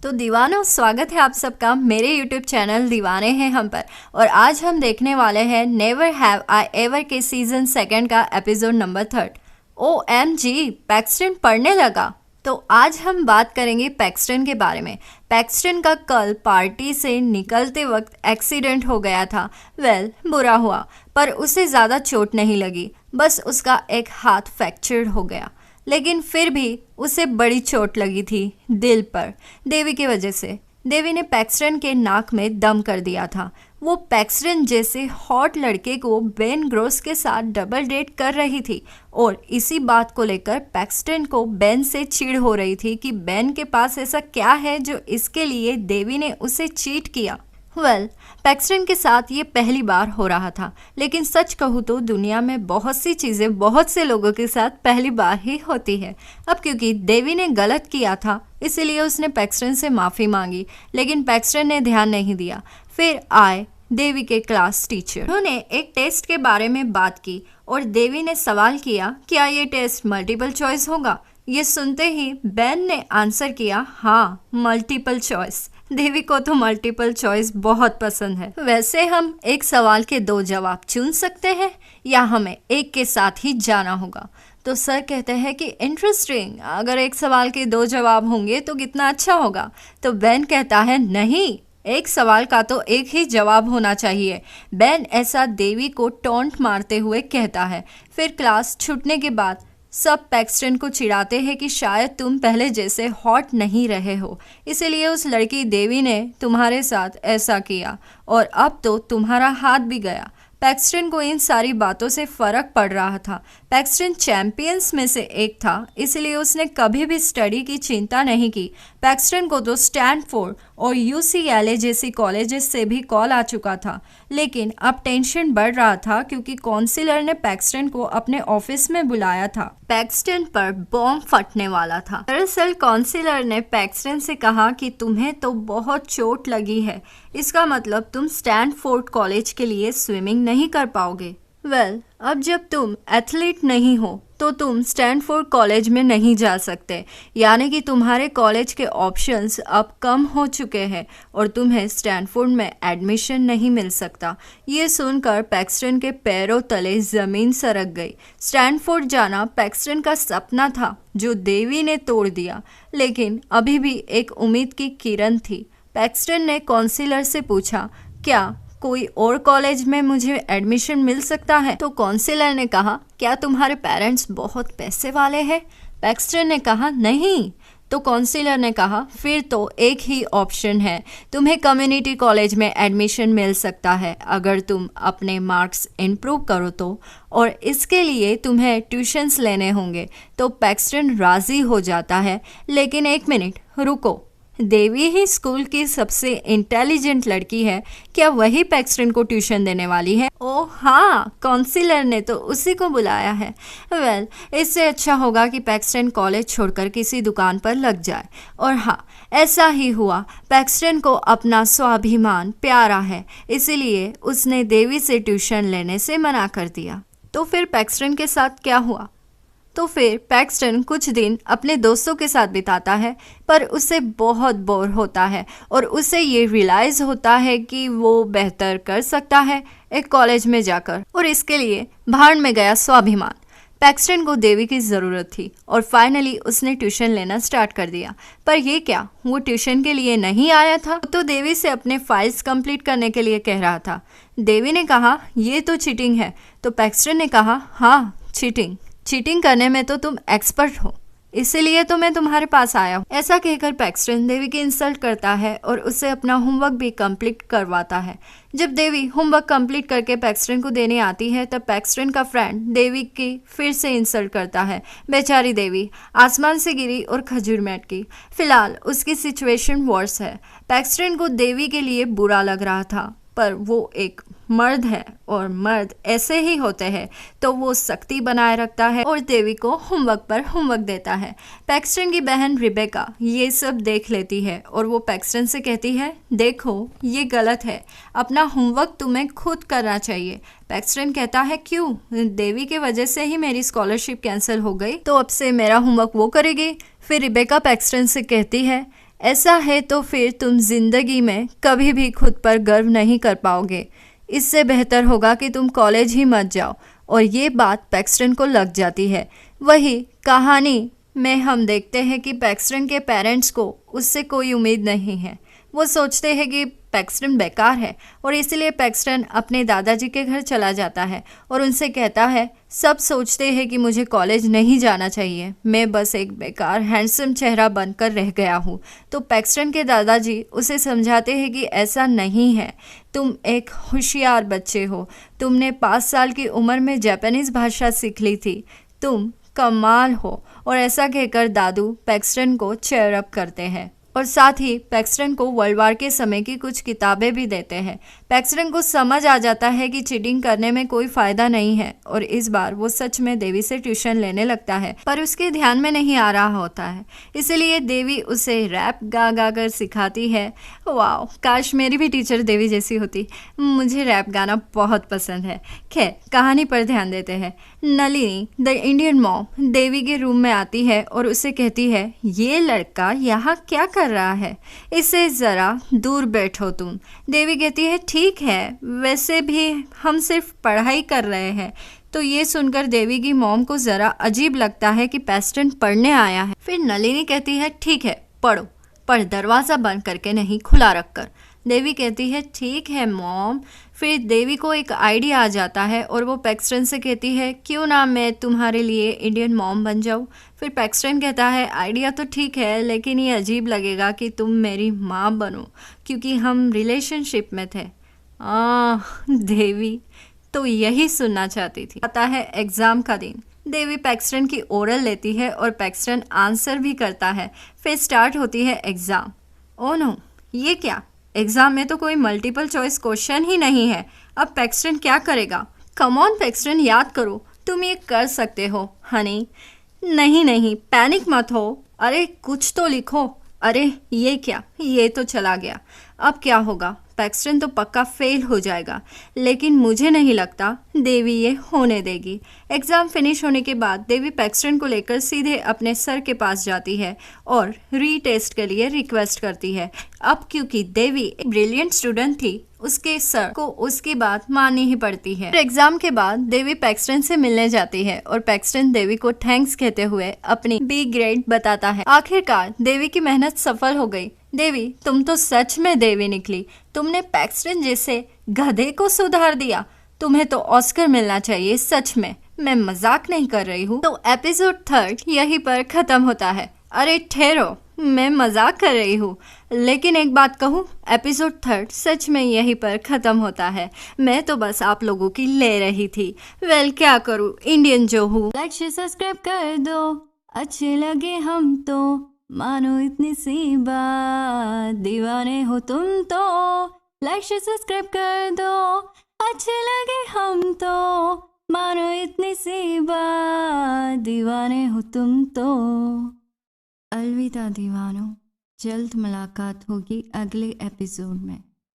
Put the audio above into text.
तो दीवानों, स्वागत है आप सबका मेरे यूट्यूब चैनल दीवाने हैं हम पर। और आज हम देखने वाले हैं नेवर हैव आई एवर के सीजन 2 का एपिसोड नंबर 3। OMG, पैक्सटन पढ़ने लगा। तो आज हम बात करेंगे पैक्सटन के बारे में। पैक्सटन का कल पार्टी से निकलते वक्त एक्सीडेंट हो गया था। बुरा हुआ, पर उसे ज़्यादा चोट नहीं लगी, बस उसका एक हाथ फ्रैक्चर्ड हो गया। लेकिन फिर भी उसे बड़ी चोट लगी थी दिल पर, देवी की वजह से। देवी ने पैक्सटन के नाक में दम कर दिया था। वो पैक्सटन जैसे हॉट लड़के को बेन ग्रोस के साथ डबल डेट कर रही थी और इसी बात को लेकर पैक्सटन को बेन से चिढ़ हो रही थी कि बेन के पास ऐसा क्या है जो इसके लिए देवी ने उसे चीट किया। पैक्सटन के साथ ये पहली बार हो रहा था, लेकिन सच कहूँ तो दुनिया में बहुत सी चीज़ें बहुत से लोगों के साथ पहली बार ही होती है। अब क्योंकि देवी ने गलत किया था इसीलिए उसने पैक्सटन से माफ़ी मांगी, लेकिन पैक्सटन ने ध्यान नहीं दिया। फिर आए देवी के क्लास टीचर। उन्होंने एक टेस्ट के बारे में बात की और देवी ने सवाल किया, क्या ये टेस्ट मल्टीपल चॉइस होगा? ये सुनते ही बेन ने आंसर किया, हाँ, मल्टीपल चॉइस। देवी को तो मल्टीपल चॉइस बहुत पसंद है। वैसे हम एक सवाल के 2 जवाब चुन सकते हैं या हमें एक के साथ ही जाना होगा। तो सर कहते हैं कि इंटरेस्टिंग, अगर एक सवाल के 2 जवाब होंगे तो कितना अच्छा होगा। तो बेन कहता है, नहीं, एक सवाल का तो एक ही जवाब होना चाहिए। बेन ऐसा देवी को टॉन्ट मारते हुए कहता है। फिर क्लास छूटने के बाद सब पैक्सटन को चिढ़ाते हैं कि शायद तुम पहले जैसे हॉट नहीं रहे हो, इसीलिए उस लड़की देवी ने तुम्हारे साथ ऐसा किया और अब तो तुम्हारा हाथ भी गया। पैक्सटन को इन सारी बातों से फ़र्क पड़ रहा था। पैक्सटन चैंपियंस में से एक था, इसलिए उसने कभी भी स्टडी की चिंता नहीं की। पैक्सटन को तो स्टैनफोर्ड और UCLA जैसी कॉलेजेस से भी कॉल आ चुका था, लेकिन अब टेंशन बढ़ रहा था क्योंकि काउंसिलर ने पैक्सटन को अपने ऑफिस में बुलाया था। पैक्सटन पर बॉम्ब फटने वाला था। दरअसल काउंसिलर ने पैक्सटन से कहा कि तुम्हें तो बहुत चोट लगी है, इसका मतलब तुम स्टैनफोर्ड कॉलेज के लिए स्विमिंग नहीं कर पाओगे। अब जब तुम एथलीट नहीं हो तो तुम स्टैनफोर्ड कॉलेज में नहीं जा सकते, यानी कि तुम्हारे कॉलेज के ऑप्शंस अब कम हो चुके हैं और तुम्हें स्टैनफोर्ड में एडमिशन नहीं मिल सकता। ये सुनकर पैक्सटन के पैरों तले ज़मीन सरक गई। स्टैनफोर्ड जाना पैक्सटन का सपना था जो देवी ने तोड़ दिया, लेकिन अभी भी एक उम्मीद की किरण थी। पैक्सटन ने काउंसिलर से पूछा, क्या कोई और कॉलेज में मुझे एडमिशन मिल सकता है? तो काउंसिलर ने कहा, क्या तुम्हारे पेरेंट्स बहुत पैसे वाले हैं? पैक्सटन ने कहा, नहीं। तो काउंसिलर ने कहा, फिर तो एक ही ऑप्शन है, तुम्हें कम्युनिटी कॉलेज में एडमिशन मिल सकता है अगर तुम अपने मार्क्स इम्प्रूव करो तो, और इसके लिए तुम्हें ट्यूशन्स लेने होंगे। तो पैक्सटन राज़ी हो जाता है, लेकिन एक मिनट रुको, देवी ही स्कूल की सबसे इंटेलिजेंट लड़की है, क्या वही पैक्सटन को ट्यूशन देने वाली है? ओह हाँ, काउंसिलर ने तो उसी को बुलाया है। इससे अच्छा होगा कि पैक्सटन कॉलेज छोड़कर किसी दुकान पर लग जाए। और हाँ, ऐसा ही हुआ। पैक्सटन को अपना स्वाभिमान प्यारा है, इसीलिए उसने देवी से ट्यूशन लेने से मना कर दिया। तो फिर पैक्सटन के साथ क्या हुआ? तो फिर पैक्सटन कुछ दिन अपने दोस्तों के साथ बिताता है, पर उसे बहुत बोर होता है और उसे ये रियलाइज़ होता है कि वो बेहतर कर सकता है एक कॉलेज में जाकर, और इसके लिए भाड़ में गया स्वाभिमान। पैक्सटन को देवी की ज़रूरत थी और फाइनली उसने ट्यूशन लेना स्टार्ट कर दिया। पर ये क्या, वो ट्यूशन के लिए नहीं आया था, तो देवी से अपने फाइल्स कंप्लीट करने के लिए कह रहा था। देवी ने कहा, ये तो चीटिंग है। तो पैक्सटन ने कहा, हाँ, चीटिंग करने में तो तुम एक्सपर्ट हो, इसीलिए तो मैं तुम्हारे पास आया हूँ। ऐसा कहकर पैक्सटन देवी की इंसल्ट करता है और उससे अपना होमवर्क भी कंप्लीट करवाता है। जब देवी होमवर्क कंप्लीट करके पैक्सटन को देने आती है तब पैक्सटन का फ्रेंड देवी की फिर से इंसल्ट करता है। बेचारी देवी आसमान से गिरी और खजूर में अटकी। फिलहाल उसकी सिचुएशन वर्स है। पैक्सटन को देवी के लिए बुरा लग रहा था, पर वो एक मर्द है और मर्द ऐसे ही होते हैं, तो वो सख्ती बनाए रखता है और देवी को होमवर्क पर होमवर्क देता है। पैक्सटन की बहन रिबेका ये सब देख लेती है और वो पैक्सटन से कहती है, देखो ये गलत है, अपना होमवर्क तुम्हें खुद करना चाहिए। पैक्सटन कहता है, क्यों? देवी की वजह से ही मेरी स्कॉलरशिप कैंसिल हो गई, तो अब से मेरा होमवर्क वो करेगी। फिर रिबेका पैक्सटन से कहती है, ऐसा है तो फिर तुम जिंदगी में कभी भी खुद पर गर्व नहीं कर पाओगे। इससे बेहतर होगा कि तुम कॉलेज ही मत जाओ। और ये बात पैक्सटन को लग जाती है। वही कहानी में हम देखते हैं कि पैक्सटन के पेरेंट्स को उससे कोई उम्मीद नहीं है। वो सोचते हैं कि पैक्सटन बेकार है और इसलिए पैक्सटन अपने दादाजी के घर चला जाता है और उनसे कहता है, सब सोचते हैं कि मुझे कॉलेज नहीं जाना चाहिए, मैं बस एक बेकार हैंडसम चेहरा बनकर रह गया हूँ। तो पैक्सटन के दादाजी उसे समझाते हैं कि ऐसा नहीं है, तुम एक होशियार बच्चे हो, तुमने 5 साल की उम्र में जापानीज़ भाषा सीख ली थी, तुम कमाल हो। और ऐसा कहकर दादू पैक्सटन को चेयर अप करते हैं और साथ ही पैक्सटन को वर्ल्ड वार के समय की कुछ किताबें भी देते हैं। पैक्सटन को समझ आ जाता है कि चीटिंग करने में कोई फ़ायदा नहीं है और इस बार वो सच में देवी से ट्यूशन लेने लगता है, पर उसके ध्यान में नहीं आ रहा होता है। इसलिए देवी उसे रैप गा गा कर सिखाती है। वाह, काश मेरी भी टीचर देवी जैसी होती। मुझे रैप गाना बहुत पसंद है। खैर, कहानी पर ध्यान देते हैं। नलिनी द इंडियन मॉम देवी के रूम में आती है और उसे कहती है, ये लड़का यहाँ क्या कर रहा है, इससे ज़रा दूर बैठो तुम। देवी कहती है, ठीक है, वैसे भी हम सिर्फ पढ़ाई कर रहे हैं। तो ये सुनकर देवी की मॉम को ज़रा अजीब लगता है कि पैक्सटन पढ़ने आया है। फिर नलिनी कहती है, ठीक है पढ़ो, पर दरवाज़ा बंद करके नहीं, खुला रखकर। देवी कहती है, ठीक है मॉम। फिर देवी को एक आइडिया आ जाता है और वो पैक्सटन से कहती है, क्यों ना मैं तुम्हारे लिए इंडियन मॉम बन जाऊँ। फिर पैक्सटन कहता है, आइडिया तो ठीक है, लेकिन ये अजीब लगेगा कि तुम मेरी माँ बनो, क्योंकि हम रिलेशनशिप में थे। देवी तो यही सुनना चाहती थी। आता है एग्ज़ाम का दिन। देवी पैक्सटन की ओरल लेती है और पैक्सटन आंसर भी करता है। फिर स्टार्ट होती है एग्ज़ाम। ओह नो, ये क्या, एग्ज़ाम में तो कोई मल्टीपल चॉइस क्वेश्चन ही नहीं है। अब पैक्सटन क्या करेगा। कम ऑन पैक्सटन, याद करो, तुम ये कर सकते हो हनी। नहीं नहीं, पैनिक मत हो, अरे कुछ तो लिखो। अरे ये क्या, ये तो चला गया, अब क्या होगा। पैक्सटन तो पक्का फेल हो जाएगा, लेकिन मुझे नहीं लगता देवी ये होने देगी। एग्ज़ाम फिनिश होने के बाद देवी पैक्सटन को लेकर सीधे अपने सर के पास जाती है और रीटेस्ट के लिए रिक्वेस्ट करती है। अब क्योंकि देवी एक ब्रिलियंट स्टूडेंट थी, उसके सर को उसकी बात माननी ही पड़ती है। एग्जाम के बाद देवी पैक्सटन से मिलने जाती है और पैक्सटन देवी को थैंक्स कहते हुए अपनी बी ग्रेड बताता है। आखिरकार देवी की मेहनत सफल हो गई। देवी, तुम तो सच में देवी निकली, तुमने पैक्सटन जैसे गधे को सुधार दिया। तुम्हें तो ऑस्कर मिलना चाहिए, सच में, मैं मजाक नहीं कर रही हूँ। तो एपिसोड 3 यहीं पर खत्म होता है। अरे ठहरो, मैं मजाक कर रही हूँ, लेकिन एक बात कहूँ, एपिसोड 3 सच में यहीं पर ख़त्म होता है। मैं तो बस आप लोगों की ले रही थी। वेल, क्या करूँ, इंडियन जो हूँ। लाइक शेयर सब्सक्राइब कर दो, अच्छे लगे हम तो, मानो इतनी सी बात, दीवाने हो तुम तो। लाइक शेयर सब्सक्राइब कर दो, अच्छे लगे हम तो, मानो इतनी सी बात, दीवाने हो तुम तो। अलविदा दीवानों, जल्द मुलाकात होगी अगले एपिसोड में।